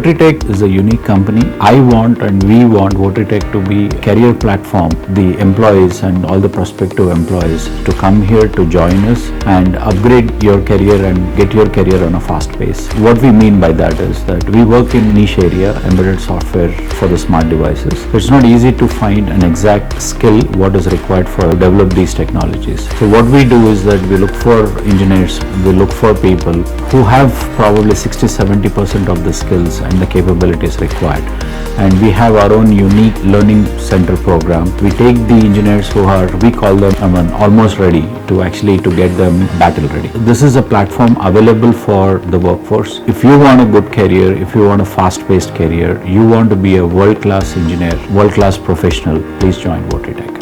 VotriTech is a unique company. I want and we want VotriTech to be a career platform, the employees and all the prospective employees to come here to join us and upgrade your career and get your career on a fast pace. What we mean by that is that we work in niche area, embedded software for the smart devices. It's not easy to find an exact skill what is required for develop these technologies. So what we do is that we look for engineers, we look for people who have probably 60-70% of the skills and the capabilities required. And we have our own unique learning center program. We take the engineers who are, we call them almost ready to actually to get them battle ready. This is a platform available for the workforce. If you want a good career, if you want a fast-paced career, you want to be a world-class engineer, world-class professional, please join VotriTech.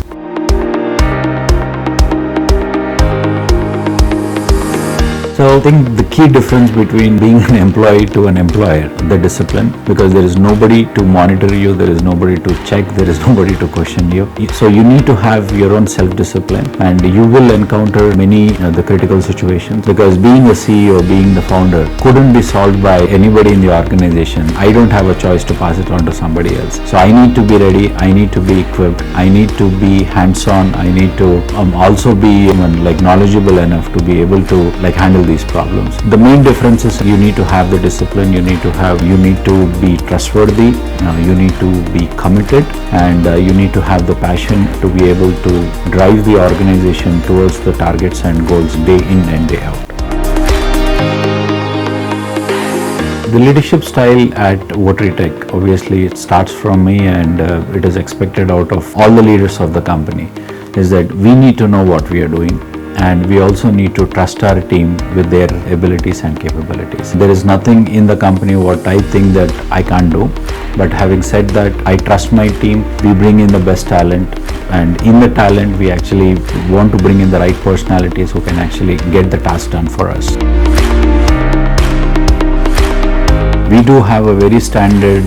So I think the key difference between being an employee to an employer, the discipline, because there is nobody to monitor you, there is nobody to check, there is nobody to question you. So you need to have your own self-discipline and you will encounter many the critical situations because being a CEO, being the founder couldn't be solved by anybody in the organization. I don't have a choice to pass it on to somebody else. So I need to be ready, I need to be equipped, I need to be hands-on, I need to also be knowledgeable enough to be able to handle these problems. The main difference is you need to have the discipline, you need to be trustworthy, you need to be committed, and you need to have the passion to be able to drive the organization towards the targets and goals day in and day out. The leadership style at VotriTech, obviously it starts from me and it is expected out of all the leaders of the company, is that we need to know what we are doing. And we also need to trust our team with their abilities and capabilities. There is nothing in the company what I think that I can't do. But having said that, I trust my team. We bring in the best talent. And in the talent, we actually want to bring in the right personalities who can actually get the task done for us. We do have a very standard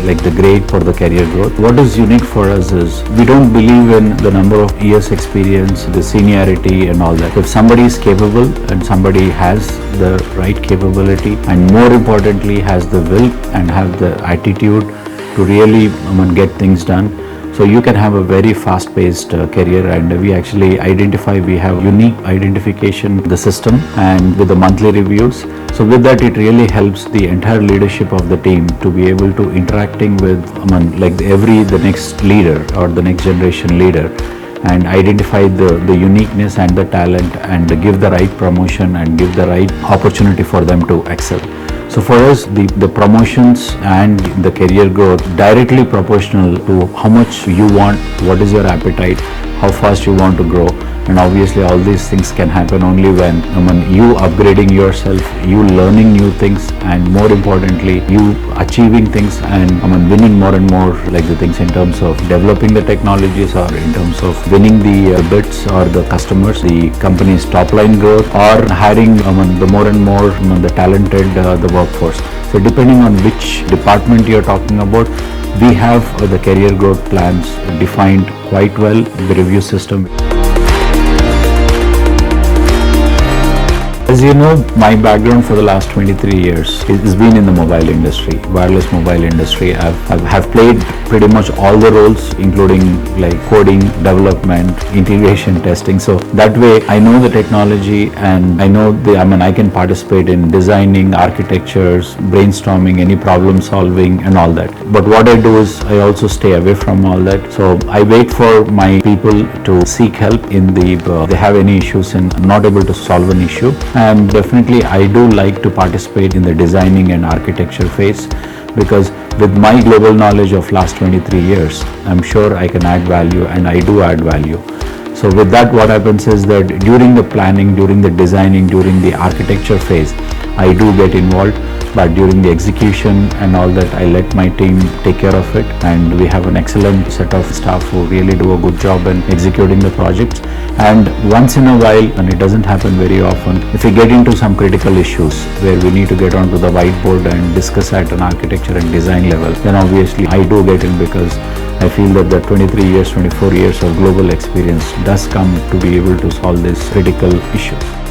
like the grade for the career growth. What is unique for us is we don't believe in the number of years experience, the seniority and all that. If somebody is capable and somebody has the right capability and more importantly has the will and have the attitude to really get things done, so you can have a very fast-paced career, and we actually we have unique identification, the system, and with the monthly reviews. So with that, it really helps the entire leadership of the team to be able to interacting with the next leader or the next generation leader and identify the uniqueness and the talent and give the right promotion and give the right opportunity for them to excel. So for us, the promotions and the career growth directly proportional to how much you want, what is your appetite, how fast you want to grow. And obviously all these things can happen only when you upgrading yourself, you learning new things, and more importantly, you achieving things and winning more and more the things in terms of developing the technologies or in terms of winning the bids or the customers, the company's top line growth, or hiring the more and more the talented the workforce. So depending on which department you're talking about, we have the career growth plans defined quite well, the review system. As you know, my background for the last 23 years has been in the mobile industry, wireless mobile industry. I have played pretty much all the roles, including coding, development, integration, testing. So that way I know the technology and I know I can participate in designing, architectures, brainstorming, any problem solving and all that. But what I do is I also stay away from all that. So I wait for my people to seek help in they have any issues and I'm not able to solve an issue. And definitely I do like to participate in the designing and architecture phase because with my global knowledge of last 23 years, I'm sure I can add value and I do add value. So with that, what happens is that during the planning, during the designing, during the architecture phase, I do get involved, but during the execution and all that, I let my team take care of it, and we have an excellent set of staff who really do a good job in executing the projects. And once in a while, and it doesn't happen very often, if we get into some critical issues where we need to get onto the whiteboard and discuss at an architecture and design level, then obviously I do get in because I feel that the 23 years, 24 years of global experience does come to be able to solve these critical issues.